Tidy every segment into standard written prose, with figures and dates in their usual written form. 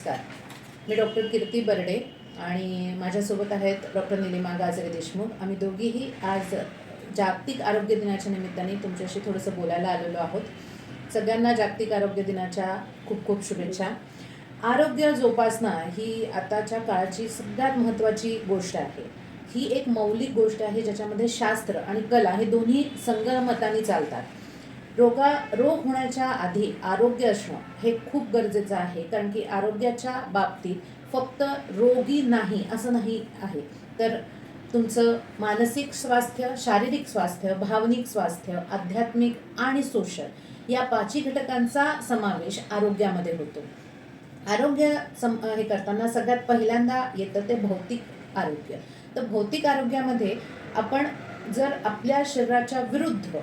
नमस्कार, मी डॉक्टर कीर्ती बर्डे आणि माझ्यासोबत आहेत डॉक्टर निलिमा गाजरे देशमुख. आम्ही दोघीही आज जागतिक आरोग्य दिनाच्या निमित्ताने तुमच्याशी थोडंसं बोलायला आलेलो आहोत. सगळ्यांना जागतिक आरोग्य दिनाच्या खूप खूप शुभेच्छा. आरोग्य जोपासणं ही आताच्या काळाची सगळ्यात महत्त्वाची गोष्ट आहे. ही एक मौलिक गोष्ट आहे ज्याच्यामध्ये शास्त्र आणि कला हे दोन्ही संगमताने चालतात. रोग होण्याच्या आधी आरोग्य असणं हे खूप गरजेचं आहे, कारण की आरोग्याच्या बाबतीत फक्त रोगी नाही असं नाही आहे, तर तुमचं मानसिक स्वास्थ्य, शारीरिक स्वास्थ्य, भावनिक स्वास्थ्य, आध्यात्मिक आणि सोशल या 5 घटकांचा समावेश आरोग्यामध्ये होतो. आरोग्य हे करताना सगळ्यात पहिल्यांदा येतं ते भौतिक आरोग्य. तर भौतिक आरोग्यामध्ये आपण जर आपल्या शरीराच्या विरुद्ध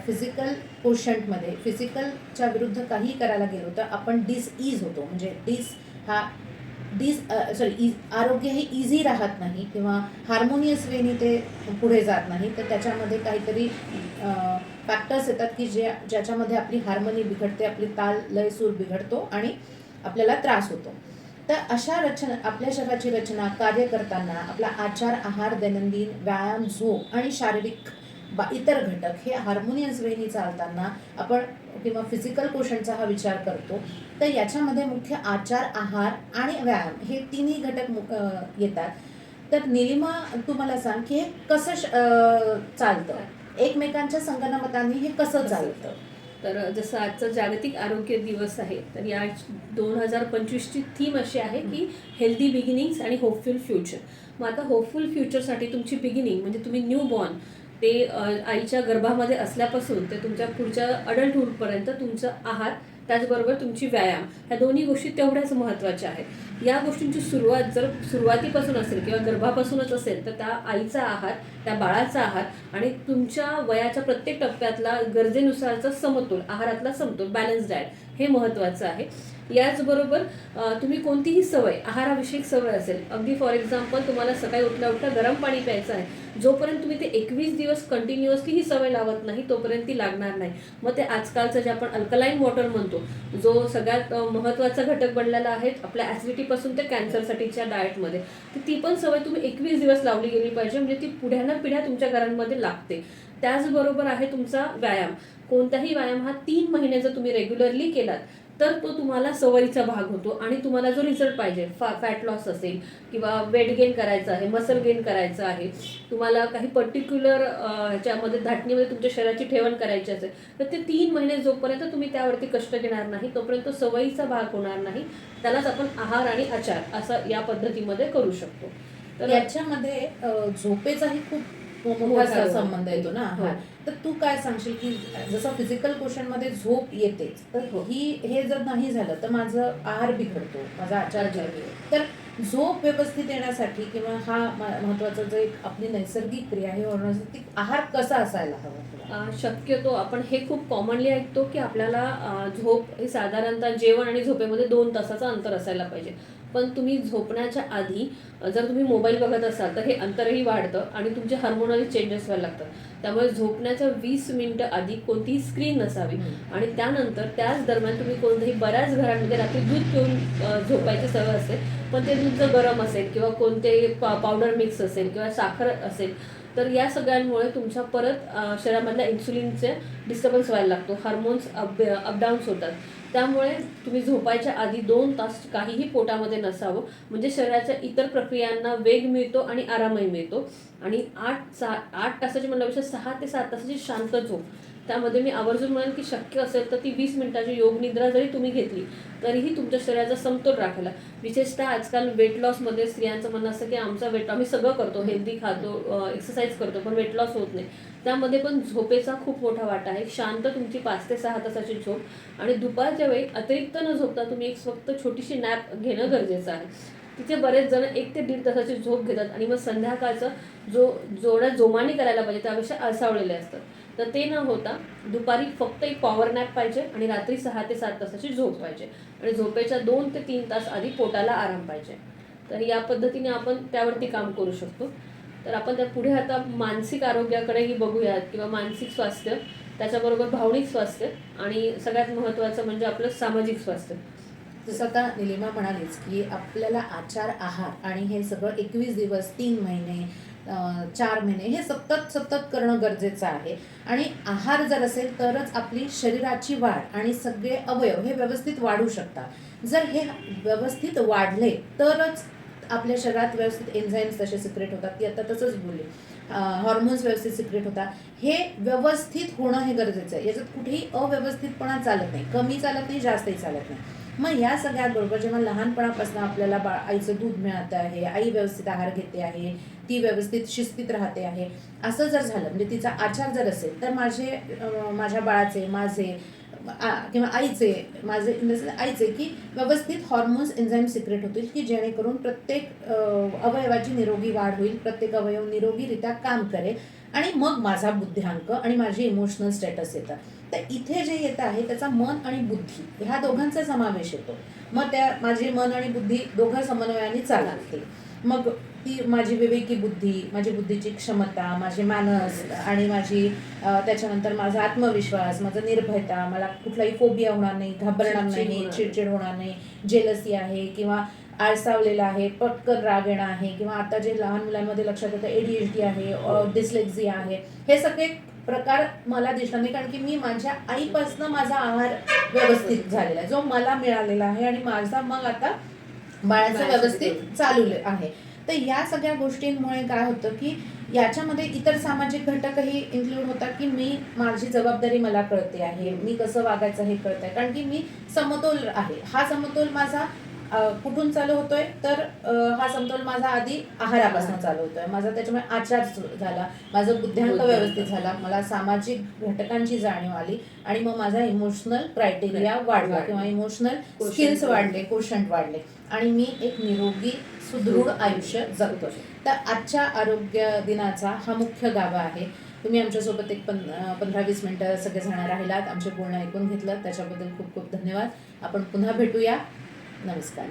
फिजिकल कोशंटमध्ये फिजिकलच्या विरुद्ध काही करायला गेलो तर आपण डिसईज होतो. म्हणजे आरोग्य हे इझी राहत नाही किंवा हार्मोनियस वेनी ते पुढे जात नाही. तर त्याच्यामध्ये काहीतरी फॅक्टर्स येतात की ज्याच्यामध्ये आपली हार्मोनी बिघडते, आपली ताल लय सूर बिघडतो आणि आपल्याला त्रास होतो. तर अशा आपल्या शरीराची रचना कार्य करताना आपला आचार, आहार, दैनंदिन व्यायाम, झोप आणि शारीरिक इतर घटक हे हार्मोनियस वेनी चालताना आपण किंवा फिजिकल कोशंटचा हा विचार करतो. तर याच्यामध्ये मुख्य आचार, आहार आणि व्यायाम हे तिन्ही घटक येतात. तर निलिमा, तू मला सांग की हे कसं चालतं, एकमेकांच्या संगनमताने हे कसं चालतं? तर जसं आजचा जागतिक आरोग्य दिवस आहे, तर या 2025ची थीम अशी आहे की हेल्दी बिगिनिंग्स आणि होपफुल फ्युचर. मग आता होपफुल फ्युचरसाठी तुमची बिगिनिंग म्हणजे तुम्ही न्यू बॉर्न ते आईच्या गर्भामध्ये असल्यापासून ते तुमच्या पुढच्या अडल्टहूडपर्यंत तुमचं आहार, त्याचबरोबर तुमची व्यायाम, ह्या दोन्ही गोष्टी तेवढ्याच महत्त्वाच्या आहेत. या गोष्टींची सुरुवात जर सुरुवातीपासून असेल किंवा गर्भापासूनच असेल तर त्या आईचा आहार, त्या बाळाचा आहार आणि तुमच्या वयाच्या प्रत्येक टप्प्यातला गरजेनुसारचा समतोल, आहारातला समतोल, बॅलन्स डाएट हे महत्त्वाचं आहे. याचबरोबर तुम्ही कोणतीही सवय, आहाराविषयक सवय असेल, अगदी फॉर एक्झाम्पल तुम्हाला सकाळी उठल्या उठल्या गरम पाणी प्यायचं आहे, जोपर्यंत तुम्ही ते 21 दिवस कंटिन्युअसली ही सवय लावत नाही तोपर्यंत ती लागणार नाही. मग ते आजकालचं जे आपण अल्कलाईन वॉटर म्हणतो, जो सगळ्यात महत्त्वाचा घटक बनलेला आहे आपल्या ॲसिडिटीपासून ते कॅन्सरसाठीच्या डाएटमध्ये, तर ती पण सवय तुम्ही 21 दिवस लावली गेली पाहिजे, म्हणजे ती पुढ्यानं पिढ्या तुमच्या घरांमध्ये लागते. त्याचबरोबर आहे तुमचा व्यायाम. कोणताही व्यायाम हा 3 महिने जर तुम्ही रेग्युलरली केलात तर तो तुम्हाला सवयीचा भाग होतो आणि तुम्हाला जो रिझल्ट पाहिजे, फॅट लॉस असेल किंवा वेट गेन करायचं आहे, मसल गेन करायचं आहे, तुम्हाला काही पर्टिक्युलर ह्याच्यामध्ये धाटणीमध्ये तुमच्या शरीराची ठेवण करायची असेल, तर ते 3 महिने जोपर्यंत तुम्ही त्यावरती कष्ट घेणार नाही तोपर्यंत सवयीचा भाग होणार नाही. त्यालाच आपण आहार आणि आचार असं या पद्धतीमध्ये करू शकतो. तर याच्यामध्ये झोपेचाही खूप मोठा संबंध येतो ना. तर तू काय सांगशील की जसं फिजिकल क्वेश्चनमध्ये झोप येतेच, तर हे जर नाही झालं तर माझं आहार बिघडतो, माझा आचार बिघडतो. तर झोप व्यवस्थित येण्यासाठी किंवा हा महत्वाचा जो एक आपली नैसर्गिक क्रिया हे होण्यासाठी आहार कसा असायला हवा? शक्यतो आपण हे खूप कॉमनली ऐकतो की आपल्याला झोप हे साधारणतः जेवण आणि झोपेमध्ये 2 तासाचं अंतर असायला पाहिजे. पण तुम्ही झोपण्याच्या आधी जर तुम्ही मोबाईल बघत असाल तर हे अंतरही वाढतं आणि तुमचे हार्मोनल चेंजेस व्हायला लागतात. त्यामुळे झोपण्याच्या 20 मिनिटं आधी कोणतीही स्क्रीन नसावी आणि त्यानंतर त्याच दरम्यान तुम्ही कोणत्याही, बऱ्याच घरांमध्ये रात्री दूध पिऊन झोपायची सवय असेल, पण ते दूध जर गरम असेल किंवा कोणते पावडर मिक्स असेल किंवा साखर असेल तर या सगळ्यांमुळे तुमच्या परत शरीरामधल्या इन्सुलिनचे डिस्टर्बन्स व्हायला लागतो, हार्मोन्स अपडाऊन्स होतात. त्यामुळे तुम्ही झोपायच्या आधी 2 तास काहीही पोटामध्ये नसावं, म्हणजे शरीराच्या इतर प्रक्रियांना वेग मिळतो आणि आरामही मिळतो. आणि 8 तासाची म्हणण्यापेक्षा 6 ते 7 तासाची शांत झोप. त्यामध्ये मी आवर्जून म्हणेन की शक्य असेल तर ती 20 मिनिटाची योग निद्रा जरी तुम्ही घेतली तरीही तुमच्या शरीराचा समतोल राखायला. विशेषतः आजकाल वेट लॉसमध्ये स्त्रियांचं म्हणणं असतं की आमचा आम्ही सगळं करतो, हेल्दी खातो, एक्सरसाइज करतो, पण वेट लॉस होत नाही. त्यामध्ये पण झोपेचा खूप मोठा वाटा आहे. शांत तुमची 5 ते 6 तासाची झोप आणि दुपारच्या वेळी अतिरिक्त न झोपता तुम्ही एक फक्त छोटीशी नॅप घेणं गरजेचं आहे. तिथे बरेच जण 1 ते 1.5 तासाची झोप घेतात आणि मग संध्याकाळचं जेवढ्या जोमाने करायला पाहिजे त्यापेक्षा आळसावलेले असतात. तर ते न होता दुपारी फक्त एक पॉवर नॅप पाहिजे आणि रात्री 6 ते 7 तासाची झोप पाहिजे आणि झोपेच्या 2 ते 3 तास आधी पोटाला आराम पाहिजे. तर या पद्धतीने आपण त्यावरती काम करू शकतो. तर आपण त्या पुढे आता मानसिक आरोग्याकडेही बघूयात किंवा मानसिक स्वास्थ्य, त्याच्याबरोबर भावनिक स्वास्थ्य आणि सगळ्यात महत्त्वाचं म्हणजे आपलं सामाजिक स्वास्थ्य. जसं आता निलिमा म्हणालीच की आपल्याला आचार, आहार आणि हे सगळं 21 दिवस, 3 महिने, 4 महिने हे सतत सतत करणं गरजेचं आहे. आणि आहार जर असेल तरच आपली शरीराची वाढ आणि सगळे अवयव हे व्यवस्थित वाढू शकतात. जर हे व्यवस्थित वाढले तरच आपल्या शरीरात व्यवस्थित एन्झाईम्स तसे सिक्रेट होतात, ती आता तसंच बोलली, हॉर्मोन्स व्यवस्थित सिक्रेट होतात. हे व्यवस्थित होणं हे गरजेचं आहे. याच्यात कुठेही अव्यवस्थितपणा चालत नाही, कमी चालत नाही, जास्तही चालत नाही. मग या सगळ्याबरोबर जेव्हा लहानपणापासून आपल्याला आईचं दूध मिळत आहे, आई व्यवस्थित आहार घेते आहे, ती व्यवस्थित शिस्तीत राहते आहे, असं जर झालं म्हणजे तिचा आचार जर असेल तर माझ्या बाळाचे, माझे किंवा आईचे, माझे आईचे की व्यवस्थित हॉर्मोन्स एन्झाईम सिक्रेट होतील की जेणेकरून प्रत्येक अवयवाची निरोगी वाढ होईल, प्रत्येक अवयव निरोगीरित्या काम करेल आणि मग माझा बुद्ध्यांक आणि माझे इमोशनल स्टेटस येतात. तर इथे जे येतं आहे त्याचा मन आणि बुद्धी ह्या दोघांचा समावेश येतो. मग माझे मन आणि बुद्धी दोघं समन्वयाने चालतील. मग ती माझी विवेकी बुद्धी, माझी बुद्धीची क्षमता, माझे मानस आणि त्याच्यानंतर माझा आत्मविश्वास, माझा निर्भयता, मला कुठलाही फोबिया होणार नाही, घाबरणार नाही, चिडचिड होणार नाही, जेलसी आहे किंवा आळसावलेला आहे, पटकन राग येणं आहे किंवा आता जे लहान मुलांमध्ये लक्षात येतं ADHD आहे, डिस्लेक्झिया आहे, हे सगळे प्रकार मला दिसणार नाही. कारण की मी माझ्या आईपासून माझा आहार व्यवस्थित झालेला आहे, जो मला मिळालेला आहे आणि माझा मग आता बाळाचं व्यवस्थित चालू आहे. तर या सगळ्या गोष्टींमुळे काय होतं की याच्यामध्ये इतर सामाजिक घटकही इन्क्लूड होतात की माझी जबाबदारी मला कळते आहे, मी कसं वागायचं हे कळत आहे. कारण की मी समतोल आहे. हा समतोल माझा कुठून चालू होतोय तर हा समतोल माझा आधी आहारापासून चालू होतोय, माझा त्याच्यामुळे आचार झाला, माझा बुद्ध्यांक व्यवस्थित झाला, मला सामाजिक घटकांची जाणीव आली आणि मग माझा इमोशनल क्रायटेरिया वाढला किंवा इमोशनल स्किल्स वाढले, कोशंट वाढले आणि मी एक निरोगी सुदृढ आयुष्य जगतो. तर आजच्या आरोग्य दिनाचा हा मुख्य गाभा आहे. तुम्ही आमच्यासोबत एक 15-20 मिनिटं सगळेजण राहिलात, आमचे बोलणं ऐकून घेतलं, त्याच्याबद्दल खूप खूप धन्यवाद. आपण पुन्हा भेटूया. नमस्कार.